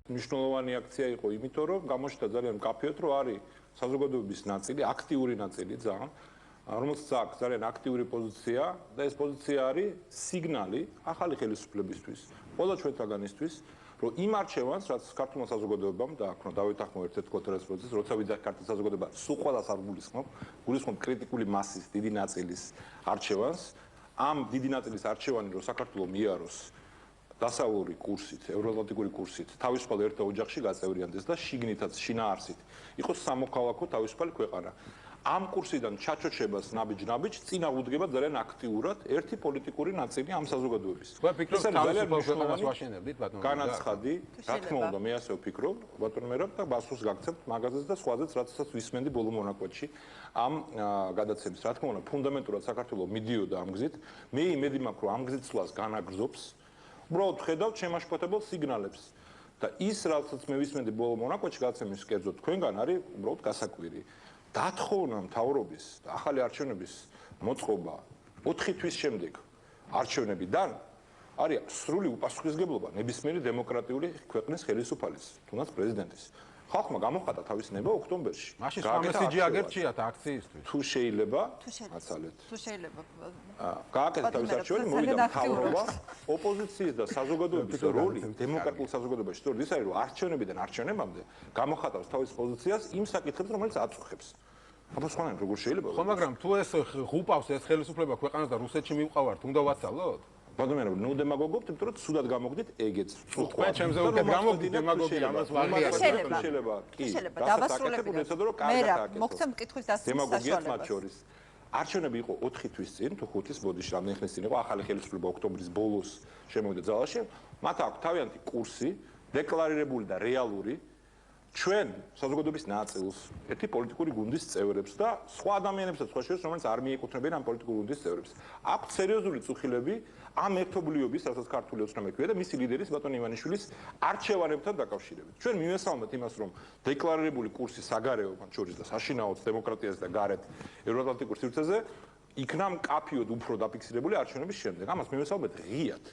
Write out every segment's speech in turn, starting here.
მნიშვნელოვანი აქცია იყო იმიტომ, რომ გამოჩნდა ძალიან მკაფიოდ, რომ არის საზოგადოების ნაწილი, აქტიური ნაწილი ძალიან, რომელსაც აქვს ძალიან აქტიური პოზიცია და ეს პოზიცია არის სიგნალი ახალი ხელისუფლებისთვის, ყველა ჩვენთაგანისთვის, რომ იმ არჩევანს, რაც ქართულმა საზოგადოებამ და აქ დავეთანხმო ერთ-ერთ კოტრას პროცესს, როცა ვიძახ ქართულ საზოგადოება, სულ ყველას არ გულისხმობ კრიტიკული მასის დიდი ნაწილის არჩევანს, ამ დიდი ნაწილის არჩევანი, რომ საქართველოს მიაროს დასავლური კურსით, ევროატლანტიკური კურსით, თავისუფალ ერთ ოჯახში გაწევრიანდეს და შიგნითაც შინაარსით იყოს სამოქალაქო თავისუფალი ქვეყანა. ამ კურსიდან ჩაჩოჩებას ნაბიჯ-ნაბიჯ წინ აღუდგება ძალიან აქტიურად ერთი პოლიტიკური ნაწილი ამ საზოგადოების. ეს არის ძალიან მნიშვნელოვანი ვაშენებდით ბატონო. განაცხადი, რა თქმა უნდა, მე ასე ვფიქრობ, ბატონო მერაბ და ბასუს გაგცემთ მაგაზეც და სხვაზეც, რაცაც ვისმენდი ბოლო მონაკვეთში ამ გადაცემის. რა თქმა უნდა, ფუნდამენტურად საქართველოს მიდიოდა ამ გზით. მე იმედი მაქვს, რომ ამ გზით სვლას განაგრძობს. უბრალოდ ხედავთ შემაშფოთებელ სიგნალებს და ის რასაც მე ვისმენდი ბოლო მონაკვეთში გადაცემის კერძო თქვენგან არის უბრალოდ გასაკვირი. დათხოვნა მთავრობის და ახალი არჩევნების მოწყობა 4 თვის შემდეგ არჩევნებიდან არის სრული უპასუხისმგებლობა ნებისმიერი დემოკრატიული ქვეყნის ხელისუფალის, თუნდაც პრეზიდენტის. ხალხმა გამოხატა თავის ნება ოქტომბერში. მაშინ სხვა მესიჯი აგერჩიათ აქციისთვის. თუ შეიძლება, აცალეთ. თუ შეიძლება. გააკეთეთ თავის არჩევანი, მოვიდა მთავრობა, ოპოზიციის და საზოგადოების როლი დემოკრატიულ საზოგადოებაში. სწორედ ის არის, რომ არჩევნებიდან არჩევნებამდე გამოხატავს თავის პოზიციას იმ საკითხებზე, რომელიც აწუხებს. აბა სხვანაირად როგორ შეიძლება? ხო, მაგრამ თუ ეს ღუპავს ეს ხელისუფლება ქვეყანას და რუსეთში მივყავართ, უნდა ვაცალოთ? ბატონო, ნუ დემაგოგობთ, იმიტომ რომ სუდად გამოგდით ეგეც. თქვენ ჩემზე უკეთ გამოგდით დემაგოგია, ამას ვაღიარებ. შეიძლება. კი. შეიძლება დავასრულებინოთ. მე მოგცემ მკითხვის დასრულების საშუალებას. არჩევნები იყო 4 თვის წინ, თუ 5-ის ბოდიში რამდენი ხნის წინ იყო ახალი ხელისუფლება ოქტომბრის ბოლოს შემოვიდა ძალაში. მათ აქვს თავიანთი კურსი, დეკლარირებული და რეალური ჩვენ საზოგადოების ნაწილს, ერთი პოლიტიკური გუნდის წევრებს და სხვა ადამიანებსაც სხვა შორის, რომელიც არ მიეკუთვნებიან ამ პოლიტიკური გუნდის წევრებს. აქვს სერიოზული წუხილები ამ ერთობლიობის, რასაც ქართული ოცნა მეკვია და მისი ლიდერის ბატონ ივანიშვილის არჩევანებთან დაკავშირებით. ჩვენ მივესალმეთ იმას, რომ დეკლარირებული კურსი საგარეო შორის და საშინაო დემოკრატიას და გარეთ ევროატლანტიკურ სივრცეზე იქნა მკაფიოდ უფრო დაფიქსირებული არჩევნების შემდეგ. ამას მივესალმეთ ღიად.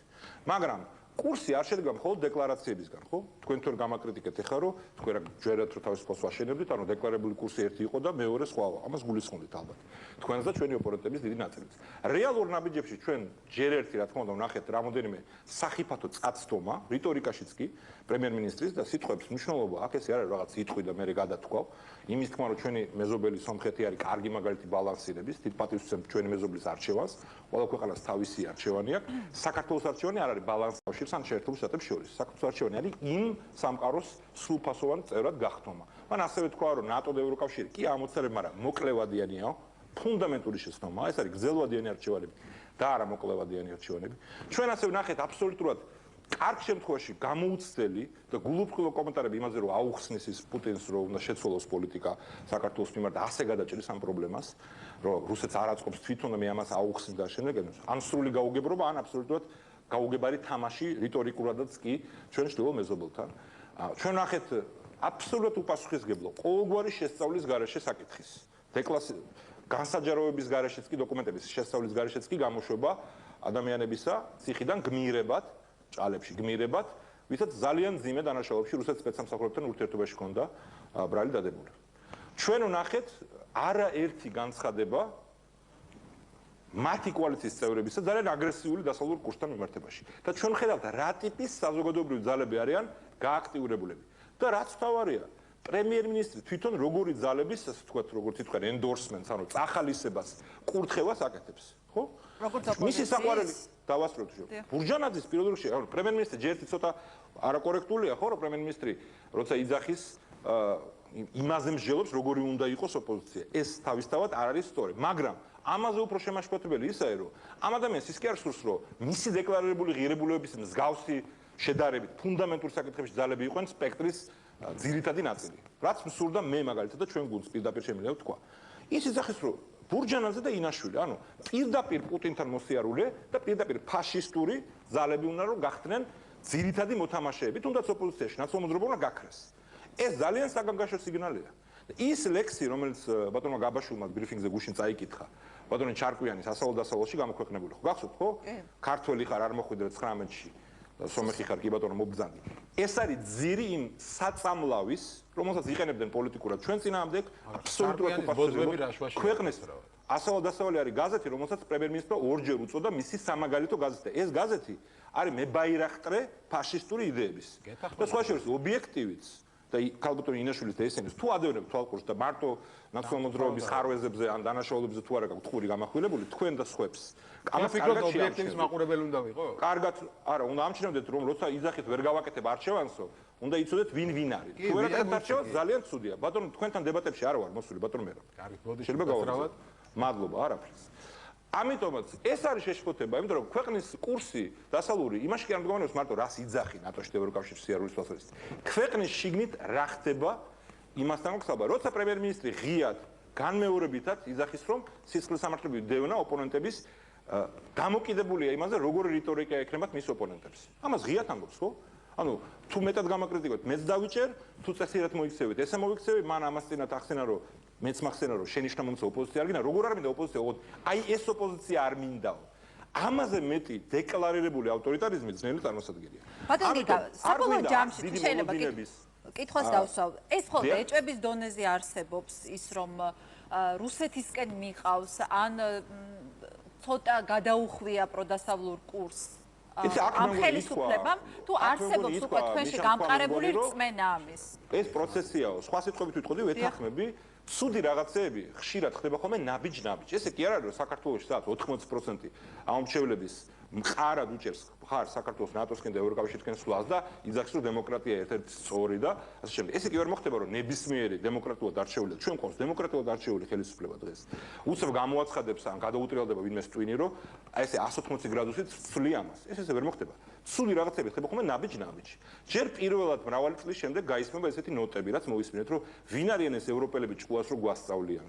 მაგრამ კურსი არ შედგა მხოლოდ დეკლარაციებისგან, ხო? თქვენ თორ გამაკრიტიკეთ ეხლა, რომ თქვენ რა ჯერათ რომ თავისუფალს ვაშენებდით, ანუ დეკლარირებული კურსი ერთი იყო და მეორე სხვაა. ამას გულისხმობთ ალბათ. თქვენს და ჩვენი ოპონენტების დიდი ნაწილიც. რეალურ ნაბიჯებში ჩვენ ჯერ ერთი რა თქმა უნდა ვნახეთ რამოდენიმე სახიფათო წაცდომა, რიტორიკაშიც კი პრემიერ-მინისტრის და სიტყვებს მნიშვნელობა აქ ეს არის რაღაც სიტყვი და მე გადათქვავ. იმის თქმა რომ ჩვენი მეზობელი სომხეთი არის კარგი მაგალითი ბალანსირების, დიდ პატივს ვცემ ჩვენი მეზობლის არჩევანს, ყველა ქვეყანას თავისი არჩევანი აქვს. საქართველოს არჩევანი არ არის ბალანსში ან შეერთებულ შტატებს შორის. საქართველოს არჩევანი არის იმ სამყაროს სრულფასოვან წევრად გახდომა. მან ასევე თქვა, რომ ნატო და ევროკავშირი კი ამოცარებ, მაგრამ მოკლევადიანია, ფუნდამენტური შეცდომაა, ეს არის გრძელვადიანი არჩევანები და არა მოკლევადიანი არჩევანები. ჩვენ ასევე ნახეთ აბსოლუტურად კარგ შემთხვევაში გამოუცდელი და გულუბრყვილო კომენტარები იმაზე, რომ აუხსნის ის პუტინს, რომ უნდა შეცვალოს პოლიტიკა საქართველოს მიმართ და ასე გადაჭრის ამ პრობლემას, რომ რუსეთს არ აწყობს თვითონ მე ამას აუხსნის და შემდეგ ან სრული გაუგებრობა, ან აბსოლუტურად გაუგებარი თამაში რიტორიკურადაც კი ჩვენ შევდო მეზობელთან. ჩვენ ნახეთ აბსოლუტურად უპასუხისმგებლო ყოველგვარი შესწავლის გარეშე საკითხის. განსაჯაროების გარეშეც კი დოკუმენტების შესწავლის გარეშეც კი გამოშვება ადამიანებისა ციხიდან გმირებად, ჭალებში გმირებად, ვისაც ძალიან ძიმე დანაშაულებში რუსეთის სპეცსამსახურებთან ურთიერთობაში ჰქონდა ბრალი დადებული. ჩვენ ვნახეთ არაერთი განცხადება მათი კოალიციის წევრებისა ძალიან აგრესიული დასავლურ კურსთან მიმართებაში. და ჩვენ ხედავთ რა ტიპის საზოგადოებრივი ძალები არიან გააქტიურებულები. და რაც თავარია, პრემიერ-მინისტრი თვითონ როგორი ძალების, ასე ვთქვათ, როგორც ითქვენ, ენდორსმენტს, ანუ წახალისებას, კურთხევას აკეთებს, ხო? მისი საყვარელი დავასრულოთ შევ. ბურჯანაძის პირველ რიგში, ანუ პრემიერ-მინისტრი ჯერტი ცოტა არაკორექტულია, ხო, რომ პრემიერ-მინისტრი როცა იძახის იმაზე მსჯელობს, როგორი უნდა იყოს ოპოზიცია. ეს თავისთავად არ არის სწორი, მაგრამ ამაზე უფრო შემაშფოთებელი ისაა, რომ ამ ადამიანს ის კი არ სურს, რომ მისი დეკლარირებული ღირებულებების მსგავსი შედარებით ფუნდამენტურ საკითხებში ძალები იყვნენ სპექტრის ძირითადი ნაწილი. რაც მსურდა მე მაგალითად და ჩვენ გუნდს პირდაპირ შემიძლია ვთქვა. ის იძახის, რომ ბურჯანაძე და ინაშვილი, ანუ პირდაპირ პუტინთან მოსიარულე და პირდაპირ ფაშისტური ძალები უნდა რომ გახდნენ ძირითადი მოთამაშეები, თუნდაც ოპოზიციაში ნაცვალ-მოძრაობა უნდა გაქრეს. ეს ძალიან საგანგაშო სიგნალია. ის ლექსი, რომელიც ბატონმა გაბაშვილმა ბრიფინგზე გუშინ წაიკითხა, ბატონი ჩარკვიანის ასაულ-დასავლოში გამოქვეყნებული ხო? გახსოვთ ხო? ქართველი ხარ არ მოხვიდრე 19-ში. სომეხი ხარ კი ბატონო მობრძანდი. ეს არის ძირი იმ საწამლავის, რომელსაც იყენებდნენ პოლიტიკურად ჩვენ წინააღმდეგ, აბსოლუტურად უპასუხებლად. ქვეყნის ასავალ-დასავალი არის გაზეთი, რომელსაც პრემიერ-მინისტრმა ორჯერ უწოდა მისი სამაგალითო გაზეთი. ეს გაზეთი არის მებაირახტრე ფაშისტური იდეების. და სხვა შორის ობიექტივიც და ქალბატონი ინაშვილის და ესენის თუ ადევნებ თვალყურს და მარტო ნაციონალურ მოძრაობის ხარვეზებზე ან დანაშაულებებზე თუ არა გაქვთ ხური გამახვილებული თქვენ და სხვებს. ამას ფიქრობთ ობიექტივის მაყურებელი უნდა ვიყო? კარგად, არა, უნდა ამჩნევდეთ რომ როცა იძახით ვერ გავაკეთებ არჩევანსო, უნდა იცოდეთ ვინ არის. თუ ვერ აკეთებთ არჩევანს ძალიან ცუდია. ბატონო თქვენთან დებატებში არ ვარ მოსული ბატონო მე რა. კარგი, მოდი შეიძლება გავაკეთოთ. მადლობა, არაფერს. ამიტომაც ეს არის შეშფოთება, იმიტომ რომ ქვეყნის კურსი დასალური იმაში კი არ მდგომარეობს მარტო რას იძახი ნატოში და ევროკავშირში სიარულის თვალსაზრისით. ქვეყნის შიგნით რა ხდება იმასთან გხსაბა, როცა პრემიერ-მინისტრი ღიად განმეორებითად იძახის რომ სისხლის სამართლებრივი დევნა ოპონენტების დამოკიდებულია იმაზე, როგორი რიტორიკა ექნებათ მის ოპონენტებს. ამას ღიად ამბობს, ხო? ანუ თუ მეტად გამაკრიტიკოთ, მეც დავიჭერ, თუ წესიერად მოიქცევით, ესე მოვიქცევი, მან ამას წინათ ახსენა რომ მეც მახსენა რომ შენიშნა მომცა ოპოზიცია არ გინდა, როგორ არ მინდა ოპოზიცია, აი ეს ოპოზიცია არ მინდაო. ამაზე მეტი დეკლარირებული ავტორიტარიზმი ძნელი წარმოსადგენია. ბატონო გიგა, საბოლოო ჯამში თუ შეიძლება კითხვას დავსვავ. ეს ხოლმე ეჭვების დონეზე არსებობს ის რომ რუსეთისკენ მიყავს ან ცოტა გადაუხვია პროდასავლურ კურსს ამ ხელისუფლებამ თუ არსებობს უკვე თქვენში გამყარებული რწმენა ამის. ეს პროცესიაო, სხვა სიტყვებით ვიტყოდი, ვეთანხმები, ცუდი რაღაცეები ხშირად ხდება ხოლმე ნაბიჯ-ნაბიჯ. ესე კი არ არის რომ საქართველოში სადაც 80% ამომრჩევლების მყარად უჭერს ხარ საქართველოს ნატოსკენ და ევროკავშირისკენ სვლას და იძახის რომ დემოკრატია ერთ-ერთი სწორი და ასე შემდეგ. ესე კი ვერ მოხდება რომ ნებისმიერი დემოკრატიულად არჩეული, ჩვენ ყავს დემოკრატიულად არჩეული ხელისუფლება დღეს. უცებ გამოაცხადებს ან გადაუტრიალდება ვინმეს ტვინი რომ ესე 180 გრადუსით ცვლი ამას. ესე ვერ მოხდება. ცუდი რაღაცები ხდება ხოლმე ნაბიჯ-ნაბიჯ. ჯერ პირველად მრავალი წლის შემდეგ გაისმება ესეთი ნოტები, რაც მოვისმინეთ რომ ვინ არიან ეს ევროპელები ჭკუას რო გვასწავლიან.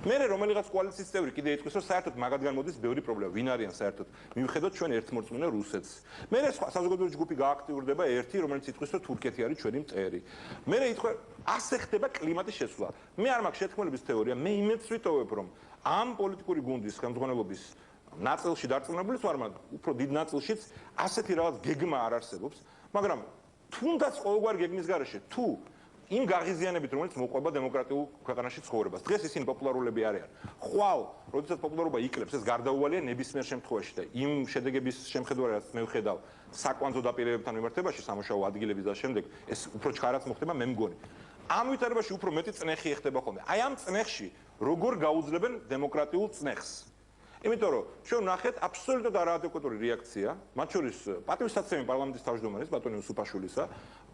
მერე რომელიღაც კოალიციის წევრი კიდე იტყვის რომ საერთოდ მაგადგან მოდის ბევრი პრობლემა ვინ არიან საერთოდ მიუხედავად ჩვენ ერთმორწმუნე რუსეთს მერე სხვა საზოგადოების ჯგუფი გააქტიურდება ერთი რომელიც იტყვის რომ თურქეთი არის ჩვენი მტერი მერე იტყვა ასე ხდება კლიმატის შეცვლა მე არ მაქვს შეთქმულების თეორია მე იმედს ვიტოვებ რომ ამ პოლიტიკური გუნდის ხელმძღვანელობის ნაწილში დარწმუნებულის ვარ მაგრამ უფრო დიდ ნაწილშიც ასეთი რაღაც გეგმა არ არსებობს მაგრამ თუნდაც ყოველგვარი გეგმის გარეშე თუ იმ გაღიზიანებით, რომელიც მოყვება დემოკრატიულ ქვეყანაში ცხოვრებას. დღეს ისინი პოპულარულები არიან. ხვალ, როდესაც პოპულარობა იკლებს, ეს გარდაუვალია ნებისმიერ შემთხვევაში და იმ შედეგების შემხედარებით მე ვხედავ საკვანძო დაპირებებთან მიმართებაში სამუშაო ადგილების და შემდეგ ეს უფრო ჩქარაც მოხდება მე მგონი. ამ ვითარებაში უფრო მეტი წნეხი ეხება ხოლმე. აი ამ წნეხში როგორ გაუძლებენ დემოკრატიულ წნეხს? იმიტომ რომ ჩვენ ვნახეთ აბსოლუტურად არაადეკვატური რეაქცია, მათ შორის პატივისცემი პარლამენტის თავმჯდომარის ბატონი უსუფაშვილისა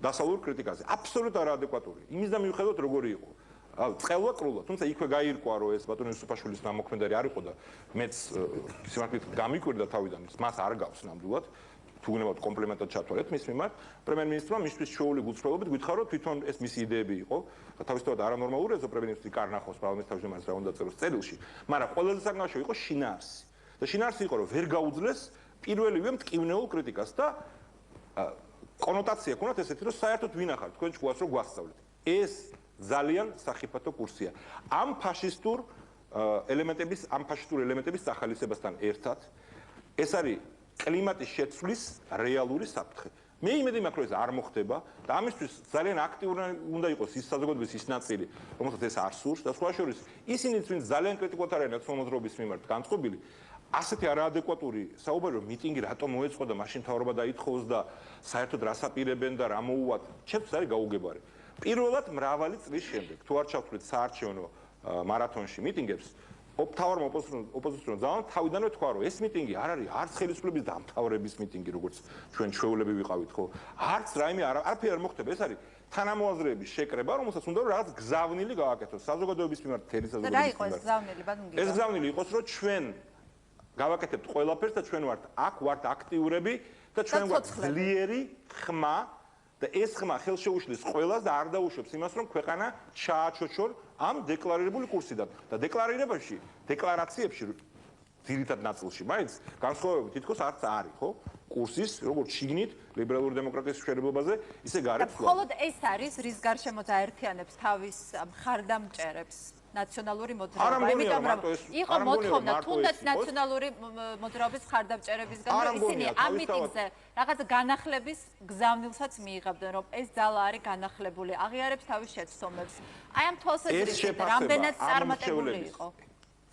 დასავლურ კრიტიკაზე. აბსოლუტურად არაადეკვატური. იმის და მიუხედავად როგორი იყო. წყელვა კრულა, თუმცა იქვე გაირკვა რომ ეს ბატონი უსუფაშვილის ნამოქმედარი არ იყო და მეც სიმართლით გამიკვირდა თავიდან, მას არ გავს ნამდვილად. თუ გნებავთ კომპლიმენტად ჩათვალეთ მის მიმართ, პრემიერ-მინისტრმა მისთვის ჩვეული გულწრფელობით გითხრა რომ თვითონ ეს მისი იდეები იყო, თავისთავად არანორმალურია, რომ პრემიერ-მინისტრი კარნახობს პარლამენტის თავმჯდომარის რა უნდა წეროს წერილში, მაგრამ ყველაზე საკმაო იყო შინაარსი. და შინაარსი იყო რომ ვერ გაუძლეს პირველივე მტკივნეულ კრიტიკას და კონოტაცია ქონათ ესეთი რომ საერთოდ ვინახარ თქვენ ჭკუას რომ გვასწავლეთ. ეს ძალიან სახიფათო კურსია. ამ ფაშისტურ ელემენტების სახალისებასთან ერთად ეს არის კლიმატის შეცვლის რეალური საფრთხე. მე იმედი მაქვს რომ ეს არ მოხდება და ამისთვის ძალიან აქტიური უნდა იყოს ის საზოგადოების ის ნაწილი, რომელსაც ეს არ სურს და სხვა შორის ისინიც ვინც ძალიან კრიტიკულად არიან ნაციონალურ მოძრაობის მიმართ განწყობილი, ასეთი არაადეკვატური საუბარი რომ მიტინგი რატომ მოეწყო და მაშინ მთავრობა დაითხოვს და საერთოდ რას აპირებენ და რა მოუვათ, ჩემთვის არის გაუგებარი. პირველად მრავალი წლის შემდეგ თუ არ ჩავთვლით საარჩევნო მარათონში მიტინგებს მთავარმა ოპოზიციურმა ძალამ თავიდანვე თქვა რომ ეს მიტინგი არ არის არც ხელისუფლების დამთავრების მიტინგი როგორც ჩვენ ჩვეულები ვიყავით ხო არც რაიმე არაფერი არ მოხდება ეს არის თანამოაზრეების შეკრება რომელსაც უნდა რომ რაღაც გზავნილი გააკეთოს საზოგადოების მიმართ თელი საზოგადოების მიმართ ეს გზავნილი იყოს რომ ჩვენ გავაკეთებთ ყველაფერს და ჩვენ ვართ აქტიურები და ჩვენ გვაქვს ძლიერი ხმა და ეს ხმა ხელშეუშლის ყველას და არ დაუშვებს იმას რომ ქვეყანა ჩააჩოჩორ ამ დეკლარირებული კურსიდან და დეკლარაციებში ძირითად ნაწილში მაინც განსხვავებები თითქოს არც არის ხო კურსის როგორც შიგნით ლიბერალური დემოკრატიის მშენებლობაზე ისე გარეთ მხოლოდ ეს არის რის გარშემოც აერთიანებს თავის მხარდამჭერებს ნაციონალური მოძრაობა. იმიტომ რომ იყო მოთხოვნა თუნდაც ნაციონალური მოძრაობის ხარდამჭერების გამო ისინი ამ მიტინგზე რაღაც განახლების გზავნილსაც მიიღებდნენ, რომ ეს ძალა არის განახლებული, აღიარებს თავის შეცდომებს. აი ამ თვალსაზრისით რამდენად წარმატებული იყო.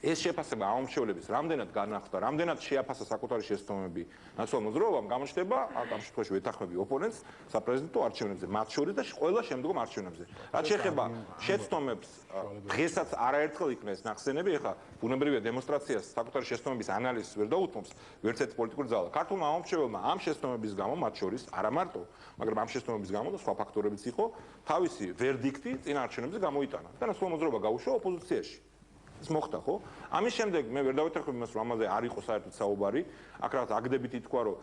ეს შეფასება აუმრჩევლების რამდენად განახლდა, რამდენად შეაფასა საკუთარი შეცდომები ნაციონალურ მოძრაობამ, გამოჩნდება ამ შემთხვევაში ვეთანხმები ოპონენტს საპრეზიდენტო არჩევნებზე, მათ შორის და ყველა შემდგომ არჩევნებზე. რაც შეეხება შეცდომებს, დღესაც არაერთხელ იქნა ეს ნახსენები, ეხლა ბუნებრივია დემონსტრაციას საკუთარი შეცდომების ანალიზს ვერ დაუთმობს ვერც ერთი პოლიტიკური ძალა. ქართულმა აუმრჩეველმა ამ შეცდომების გამო, მათ შორის არა მარტო, მაგრამ ამ შეცდომების გამო და სხვა ფაქტორებიც იყო, თავისი ვერდიქტი წინა არჩევნებზე გამოიტანა და ნაციონალური მოძრაობა გაუშვა ოპოზიციაში. ეს მოხდა ხო? ამის შემდეგ მე ვერ დავეთანხმებ იმას, რომ ამაზე არ იყო საერთოდ საუბარი. აქ რაღაც აგდებით ითქვა, რომ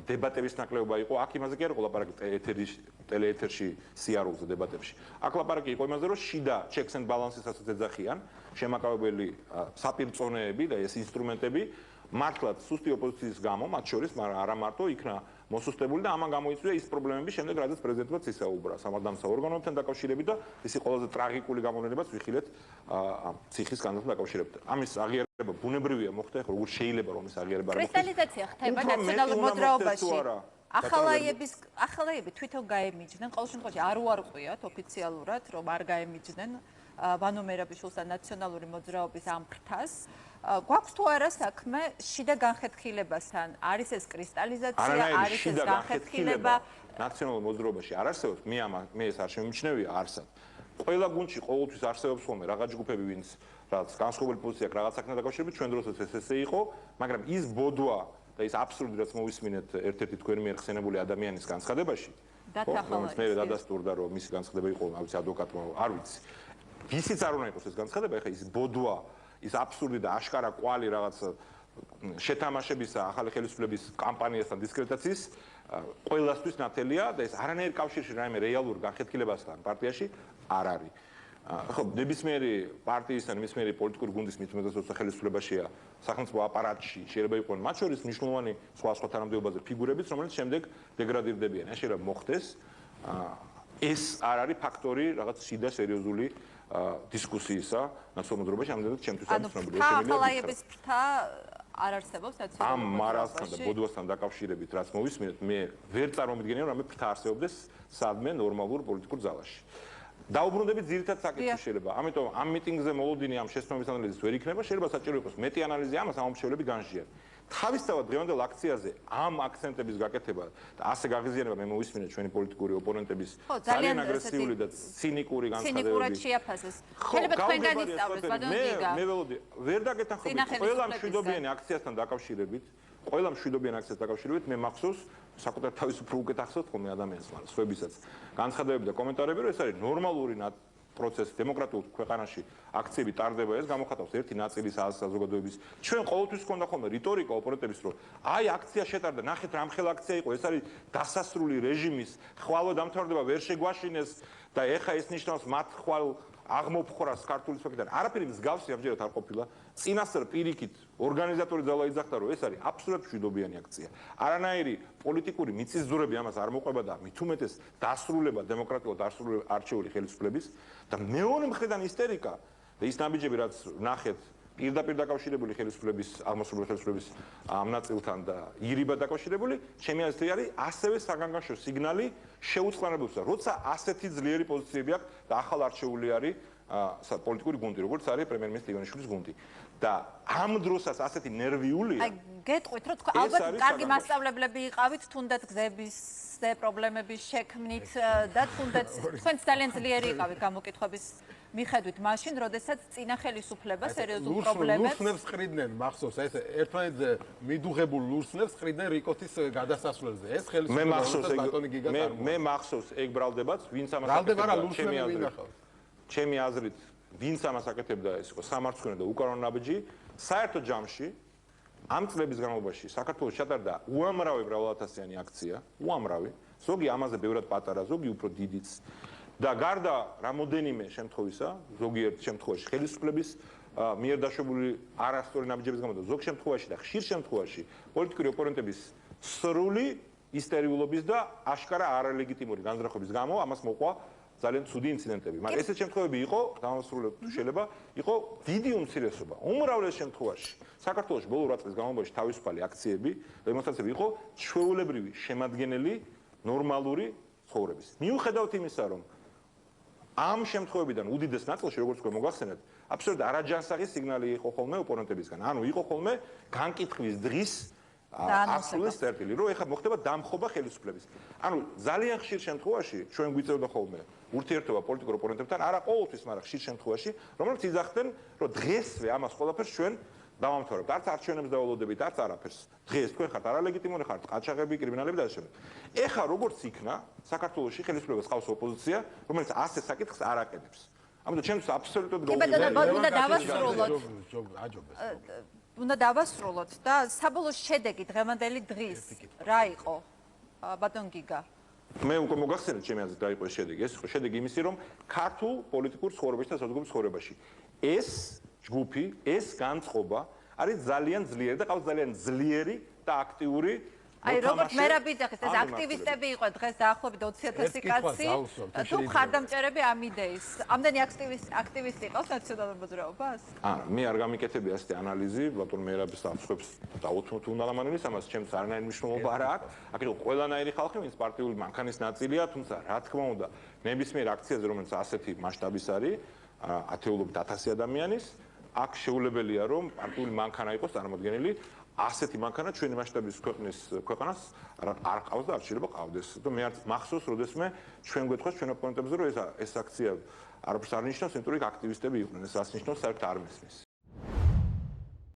დებატების ნაკლებობა იყო. აქ იმაზე კი არ იყო ლაპარაკი ტელეეთერში სიარულზე დებატებში. აქ ლაპარაკი იყო იმაზე, რომ შიდა checks and balances-ასაც ეძახიან, შემაკავებელი საპირწონეები და ეს ინსტრუმენტები მართლაც სუსტი ოპოზიციის გამო, მათ შორის, მაგრამ არა მარტო იქნა მოსუსტებული და ამან გამოიწვია ის პრობლემები შემდეგ, რადგან პრეზიდენტმაც ისაუბრა სამართალდამცავ ორგანოებთან დაკავშირებით და ისი ყველაზე ტრაგიკული გამოვლენებაც ვიხილეთ ციხის სკანდალთან დაკავშირებით. ამის აღიარება ბუნებრივია მოხდა, როგორ შეიძლება რომ ის აღიარება არ მოხდეს. კრისტალიზაცია ხდება ნაციონალურ მოძრაობაში. ახალაიები თვითონ გაემიჯნენ, ყოველ შემთხვევაში არ უარყვიათ ოფიციალურად, რომ არ გაემიჯნენ ვანო მერაბიშვილსა ნაციონალური მოძრაობის ამ ფრთას. გვაქვს თუ არა საქმე შიდა განხეთქილებასთან? არის ეს კრისტალიზაცია, არის ეს განხეთქილება? ნაციონალურ მოძრაობაში არ არსებობს, მე ეს არ შემიმჩნევია არსად. ყველა გუნდში ყოველთვის არსებობს ხოლმე რაღაც ჯგუფები, ვინც რაღაც განსხვავებული პოზიცია აქვს რაღაც საქმეთან დაკავშირებით, ჩვენ დროსაც ესე იყო, მაგრამ ის ბოდვა და ის აბსურდი, რაც მოვისმინეთ ერთ-ერთი თქვენი მიერ ხსენებული ადამიანის განცხადებაში, რომელიც მე დადასტურდა, რომ მისი განცხადება იყო, რა ვიცი, ადვოკატმა, არ ვიცი. ვისიც არ უნდა იყოს ეს განცხადება, ეხლა ის ბოდვა, ის აბსურდი და აშკარა კვალი რაღაც შეთამაშების ახალი ხელისუფლების კამპანიასთან დისკრედიტაციის ყველასთვის ნათელია და ეს არანაირ კავშირში რაიმე რეალურ განხეთქილებასთან პარტიაში არ არის. ხო, ნებისმიერი პარტიისთან, ნებისმიერი პოლიტიკური გუნდის მithumetas როცა ხელისუფლებაშია სახელმწიფო აპარატში, შეიძლება იყვნენ მათ შორის მნიშვნელოვანი სხვა თანამდებობაზე ფიგურებიც, რომელიც შემდეგ დეგრადირდებიან. ეს შეიძლება მოხდეს. ეს არ არის ფაქტორი რაღაც შიდა სერიოზული დისკუსიისა ნაციონალურ მოძრაობაში, ამდენად ჩემთვის არ ცნობილია. ახალაიების ფრთა არ არსებობს ნაციონალურ ამ მარასთან და ბოდვასთან დაკავშირებით, რაც მოვისმინეთ, მე ვერ წარმომიდგენია, რომ ამე ფრთა არსებობდეს სადმე ნორმალურ პოლიტიკურ ძალაში. დაუბრუნდებით ძირითად საკითხს შეიძლება. ამიტომ ამ მიტინგზე მოლოდინი ამ შეცდომების ანალიზის ვერ იქნება, შეიძლება საჭირო იყოს მეტი ანალიზი ამას ამომრჩევლები განსჯიან. თავისთავად დღევანდელ აქციაზე ამ აქცენტების გაკეთება და ასე გაღიზიანება მე მოვისმინე ჩვენი პოლიტიკური ოპონენტების ძალიან აგრესიული და ცინიკური განცხადებები. ცინიკურად შეაფასეს. შეიძლება თქვენგან ისწავლოს, ბატონო გიგა. მე ველოდი, ვერ დაგეთანხმებით ყველა მშვიდობიანი აქციასთან დაკავშირებით, მე მახსოვს საკუთარ თავის უფრო უკეთ ახსოვთ ხოლმე ადამიანს, მაგრამ სხვებისაც განცხადებები და კომენტარები, რომ ეს არის ნორმალური პროცესი დემოკრატიულ ქვეყანაში აქციები ტარდება, ეს გამოხატავს ერთი ნაწილის საზოგადოების. ჩვენ ყოველთვის გვქონდა ხოლმე რიტორიკა ოპონენტების, რომ აი აქცია შეტარდა, ნახეთ რამხელა აქცია იყო, ეს არის დასასრული რეჟიმის ხვალო დამთავრდება, ვერ შეგვაშინეს და ეხა ეს ნიშნავს მათ ხვალ აღმოფხვრას ქართული სოფლიდან. არაფერი მსგავსი ამჯერად არ ყოფილა. წინასწარ პირიქით ორგანიზატორი ძალა იძახდა, რომ ეს არის აბსოლუტურად მშვიდობიანი აქცია. არანაირი პოლიტიკური მიწისძვრები ამას არ მოყვება და მით უმეტეს დასრულება დემოკრატიულად არჩეული ხელისუფლების და მეორე მხრიდან ისტერიკა და ის ნაბიჯები, რაც ნახეთ პირდაპირ დაკავშირებული ხელისუფლების, აღმასრულებელი ხელისუფლების ამ ნაწილთან და ირიბად დაკავშირებული, ჩემი აზრით არის ასევე საგანგაშო სიგნალი შეუწყლარებულისა, როცა ასეთი ძლიერი პოზიციები აქვს და ახალ არჩეული არის პოლიტიკური გუნდი, როგორც არის პრემიერ-მინისტრი ივანიშვილის გუნდი. და ამ დროსაც ასეთი ნერვიულია. აი, გეტყვით, რომ თქვენ ალბათ კარგი მასწავლებლები იყავით, თუნდაც გზების პრობლემების შექმნით და თუნდაც თქვენც ძალიან ძლიერი იყავით გამოკითხვების მიხედვით მაშინ, როდესაც წინა ხელისუფლება სერიოზულ პრობლემებს ლურსნებს ყრიდნენ, მახსოვს, ეს ერთმანეთზე მიდუღებულ ლურსნებს ყრიდნენ რიკოთის გადასასვლელზე. ეს ხელისუფლება ბატონი გიგა წარმოადგენს. მე მახსოვს ეგ ბრალდებაც, ვინც ამას აკეთებდა, ჩემი აზრით, ვინც ამას აკეთებდა, ეს იყო სამარცხვინო და უკანონო ნაბიჯი, საერთო ჯამში ამ წლების განმავლობაში საქართველოს ჩატარდა უამრავი მრავალათასიანი აქცია, უამრავი, ზოგი ამაზე ბევრად პატარა, ზოგი უფრო დიდიც. და გარდა რამოდენიმე შემთხვევისა, ზოგიერთ შემთხვევაში ხელისუფლების მიერ დაშვებული არასწორი ნაბიჯების გამო და ზოგ შემთხვევაში და ხშირ შემთხვევაში პოლიტიკური ოპონენტების სრული ისტერიულობის და აშკარა არალეგიტიმური განზრახობის გამო ამას მოყვა ძალიან ცუდი ინციდენტები, მაგრამ ესეთ შემთხვევები იყო, დამასრულებლად შეიძლება, იყო დიდი უმცირესობა. უმრავლეს შემთხვევაში საქართველოს ბოლო 8 წლის განმავლობაში თავისუფალი აქციები, დემონსტრაციები იყო ჩვეულებრივი, შემადგენელი, ნორმალური ცხოვრების. მიუხედავად იმისა, რომ ამ შემთხვევებიდან უდიდეს ნაწილში, როგორც თქვენ მოგახსენეთ, აბსოლუტურად არაჯანსაღი სიგნალი იყო ხოლმე ოპონენტებისგან. ანუ იყო ხოლმე განკითხვის დღის ასრულის წერტილი, რომ ეხლა მოხდება დამხობა ხელისუფლების. ანუ ძალიან ხშირ შემთხვევაში ჩვენ გვიწევდა ხოლმე ურთიერთობა პოლიტიკურ ოპონენტებთან, არა ყოველთვის, მაგრამ ხშირ შემთხვევაში, რომლებიც იძახდნენ, რომ დღესვე ამას ყველაფერს ჩვენ დავამთავრებთ. არც არჩევნებს დავალოდებით, არც არაფერს. დღეს თქვენ ხართ არალეგიტიმური, ხართ ყაჩაღები, კრიმინალები და ასე შემდეგ. ეხლა როგორც იქნა, საქართველოში ხელისუფლებას ყავს ოპოზიცია, რომელიც ასე საკითხს არ აკეთებს. ამიტომ ჩემთვის აბსოლუტურად უნდა დავასრულოთ. უნდა დავასრულოთ და საბოლოო შედეგი დღევანდელი დღის რა იყო? ბატონ გიგა. მე უკვე მოგახსენეთ ჩემი აზრით რა იყო ეს შედეგი. ეს იყო შედეგი იმისი, რომ ქართულ პოლიტიკურ ცხოვრებაში და საზოგადოებრივ ცხოვრებაში ეს ჯგუფი, ეს განწყობა არის ძალიან ძლიერი და ყავს ძალიან ძლიერი და აქტიური აი როგორც მერაბი ძახის ეს აქტივისტები იყო დღეს დაახლოებით 20,000 კაცი თუ მხარდამჭერები ამ იდეის ამდენი აქტივისტი იყო ნაციონალურ მოძრაობას? არა, მე არ გამიკეთები ასეთი ანალიზი, ბატონ მერაბის აღსვებს დაუთმოთ უნდალამანელის, ამას ჩემს არანაირი მნიშვნელობა არ აქვს. აქ იყო ყველანაირი ხალხი, ვინც პარტიული მანქანის ნაწილია, თუმცა რა თქმა უნდა, ნებისმიერ აქციაზე, რომელიც ასეთი მასშტაბის არის, ათეულობით 1000 ადამიანის, აქ შეუძლებელია რომ პარტიული მანქანა იყოს წარმოქმნილი. ასეთი მანქანა ჩვენი მასშტაბის ქვეყანას არ ყავს და არ შეიძლება ყავდეს. და მე არც მახსოვს, როდესმე ჩვენ გვეთქვას ჩვენ ოპონენტებზე, რომ ეს აქცია არაფერს არ ნიშნავს, იმიტომ რომ აქტივისტები იყვნენ. ეს რას ნიშნავს, საერთოდ არ მესმის.